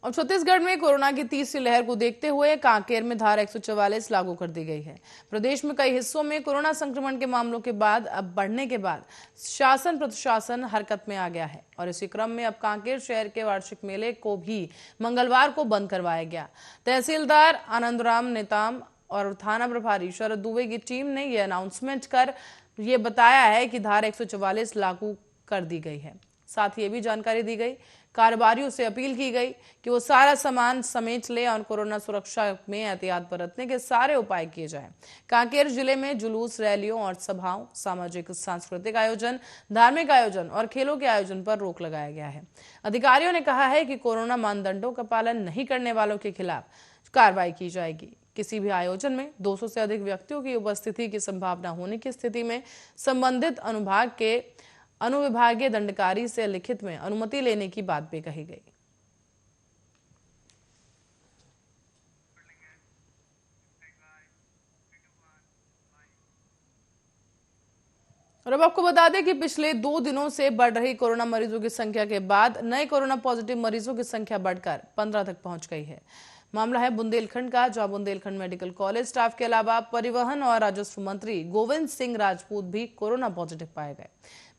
और छत्तीसगढ़ में कोरोना की तीसरी लहर को देखते हुए कांकेर में धारा 144 लागू कर दी गई है। प्रदेश में कई हिस्सों में कोरोना संक्रमण के मामलों के बाद अब बढ़ने के बाद शासन प्रशासन हरकत में आ गया है और इसी क्रम में अब कांकेर शहर के वार्षिक मेले को भी मंगलवार को बंद करवाया गया। तहसीलदार आनंदराम नेताम और थाना प्रभारी शरद दुबे की टीम ने यह अनाउंसमेंट कर ये बताया है कि धारा 144 लागू कर दी गई है। साथ ही ये भी जानकारी दी गई, कारोबारियों से अपील की गई कि वो सारा सामान समेट ले और कोरोना सुरक्षा में एहतियात बरतने के सारे उपाय किए जाएं। कांकेर जिले में जुलूस, रैलियों और सभाओं, सामाजिक सांस्कृतिक आयोजन, धार्मिक आयोजन और खेलों के आयोजन पर रोक लगाया गया है। अधिकारियों ने कहा है कि कोरोना मानदंडों का पालन नहीं करने वालों के खिलाफ कार्रवाई की जाएगी। किसी भी आयोजन में 200 से अधिक व्यक्तियों की उपस्थिति की संभावना होने की स्थिति में संबंधित अनुभाग के अनुविभागीय दंडकारी से लिखित में अनुमति लेने की बात भी कही गई। और अब आपको बता दें कि पिछले 2 दिनों से बढ़ रही कोरोना मरीजों की संख्या के बाद नए कोरोना पॉजिटिव मरीजों की संख्या बढ़कर 15 तक पहुंच गई है। मामला है बुंदेलखंड का, जहां बुंदेलखंड मेडिकल कॉलेज स्टाफ के अलावा परिवहन और राजस्व मंत्री गोविंद सिंह राजपूत भी कोरोना पॉजिटिव पाए गए।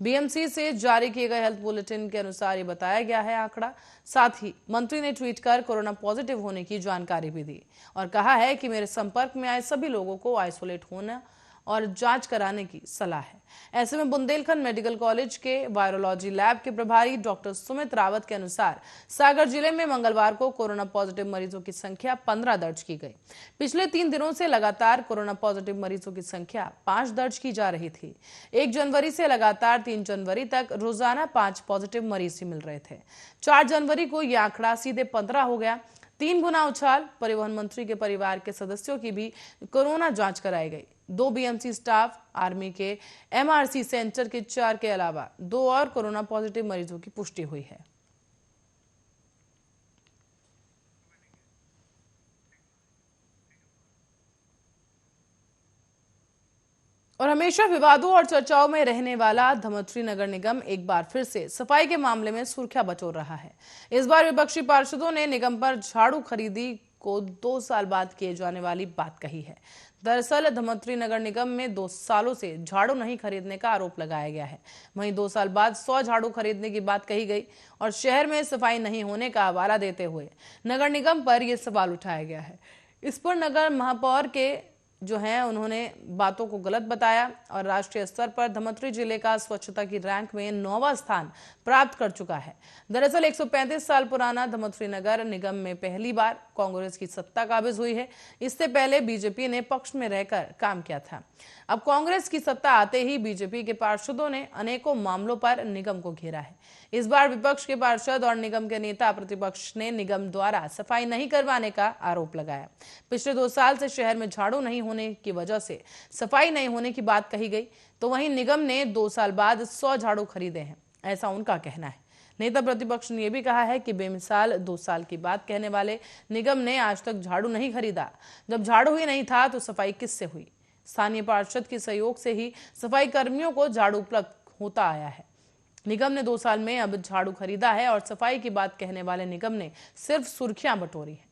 बीएमसी से जारी किए गए हेल्थ बुलेटिन के अनुसार ये बताया गया है आंकड़ा। साथ ही मंत्री ने ट्वीट कर कोरोना पॉजिटिव होने की जानकारी भी दी और कहा है कि मेरे संपर्क में आए सभी लोगों को आइसोलेट होना और जांच कराने की सलाह है। ऐसे में बुंदेलखंड मेडिकल कॉलेज के वायरोलॉजी लैब के प्रभारी डॉक्टर सुमित रावत के अनुसार सागर जिले में मंगलवार को कोरोना पॉजिटिव मरीजों की संख्या 15 दर्ज की गई। पिछले 3 दिनों से लगातार कोरोना पॉजिटिव मरीजों की संख्या 5 दर्ज की जा रही थी। 1 जनवरी से लगातार 3 जनवरी तक रोजाना 5 पॉजिटिव मरीज ही मिल रहे थे। 4 जनवरी को यह आंकड़ा सीधे 15 हो गया। 3 गुना उछाल। परिवहन मंत्री के परिवार के सदस्यों की भी कोरोना जांच कराई गई। 2 बीएमसी स्टाफ, आर्मी के एमआरसी सेंटर के 4 के अलावा 2 और कोरोना पॉजिटिव मरीजों की पुष्टि हुई है। और हमेशा विवादों और चर्चाओं में रहने वाला धमतरी नगर निगम एक बार फिर से सफाई के मामले में सुर्खियां बटोर रहा है। इस बार विपक्षी पार्षदों ने निगम पर झाड़ू खरीदी को 2 साल बाद किए जाने वाली बात कही है। दरअसल धमतरी नगर निगम में 2 सालों से झाड़ू नहीं खरीदने का आरोप लगाया गया है। वहीं 2 साल बाद 100 झाड़ू खरीदने की बात कही गई और शहर में सफाई नहीं होने का हवाला देते हुए नगर निगम पर यह सवाल उठाया गया है। इस पर नगर महापौर के जो है उन्होंने बातों को गलत बताया और राष्ट्रीय स्तर पर धमतरी जिले का स्वच्छता की रैंक में 9वां स्थान प्राप्त कर चुका है। दरअसल 135 साल पुराना धमतरी नगर निगम में पहली बार कांग्रेस की सत्ता काबिज हुई है। इससे पहले बीजेपी ने पक्ष में रहकर काम किया था। अब कांग्रेस की सत्ता आते ही बीजेपी के पार्षदों ने अनेकों मामलों पर निगम को घेरा है। इस बार विपक्ष के पार्षद और निगम के नेता प्रतिपक्ष ने निगम द्वारा सफाई नहीं करवाने का आरोप लगाया। पिछले 2 साल से शहर में झाड़ू नहीं होने की वजह से सफाई नहीं होने की बात कही गई, तो वहीं निगम ने 2 साल बाद 100 झाड़ू खरीदे हैं, ऐसा उनका कहना है। नेता प्रतिपक्ष ने यह भी कहा है कि बेमिसाल 2 साल की बात कहने वाले निगम ने आज तक झाड़ू नहीं खरीदा। जब झाड़ू ही नहीं था तो सफाई किससे हुई? स्थानीय पार्षद के सहयोग से ही सफाई कर्मियों को झाड़ू उपलब्ध होता आया है। निगम ने 2 साल में अब झाड़ू खरीदा है और सफाई की बात कहने वाले निगम ने सिर्फ सुर्खियां बटोरी है।